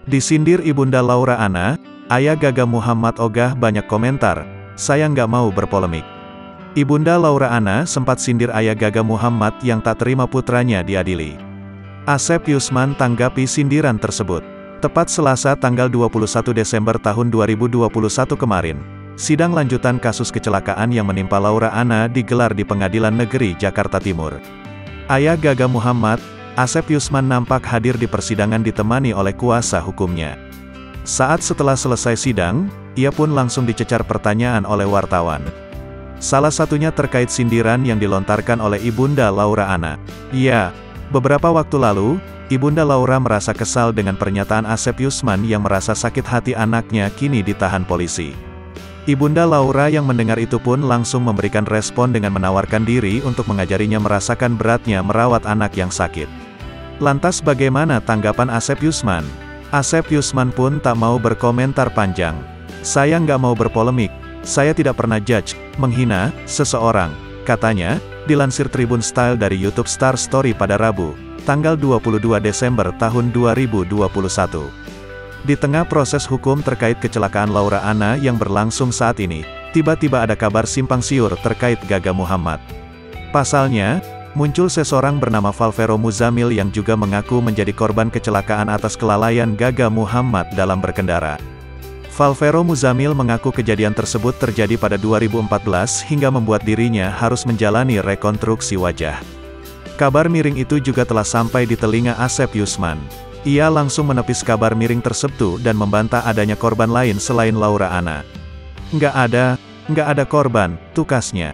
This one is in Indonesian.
Disindir Ibunda Laura Anna, Ayah Gaga Muhammad ogah banyak komentar, saya nggak mau berpolemik. Ibunda Laura Anna sempat sindir Ayah Gaga Muhammad yang tak terima putranya diadili. Asep Yusman tanggapi sindiran tersebut. Tepat Selasa tanggal 21 Desember tahun 2021 kemarin, sidang lanjutan kasus kecelakaan yang menimpa Laura Anna digelar di Pengadilan Negeri Jakarta Timur. Ayah Gaga Muhammad, Asep Yusman nampak hadir di persidangan ditemani oleh kuasa hukumnya. Setelah selesai sidang, ia pun langsung dicecar pertanyaan oleh wartawan. Salah satunya terkait sindiran yang dilontarkan oleh Ibunda Laura Anna. Ya, beberapa waktu lalu, Ibunda Laura merasa kesal dengan pernyataan Asep Yusman yang merasa sakit hati anaknya kini ditahan polisi. Ibunda Laura yang mendengar itu pun langsung memberikan respon dengan menawarkan diri untuk mengajarinya merasakan beratnya merawat anak yang sakit. Lantas bagaimana tanggapan Asep Yusman? Asep Yusman pun tak mau berkomentar panjang. Saya nggak mau berpolemik, saya tidak pernah judge, menghina, seseorang, katanya, dilansir Tribun Style dari YouTube Star Story pada Rabu, tanggal 22 Desember tahun 2021. Di tengah proses hukum terkait kecelakaan Laura Anna yang berlangsung saat ini, tiba-tiba ada kabar simpang siur terkait Gaga Muhammad. Pasalnya, muncul seseorang bernama Valvero Muzamil yang juga mengaku menjadi korban kecelakaan atas kelalaian Gaga Muhammad dalam berkendara. Valvero Muzamil mengaku kejadian tersebut terjadi pada 2014 hingga membuat dirinya harus menjalani rekonstruksi wajah. Kabar miring itu juga telah sampai di telinga Asep Yusman. Ia langsung menepis kabar miring tersebut dan membantah adanya korban lain selain Laura Anna. Nggak ada korban, tukasnya.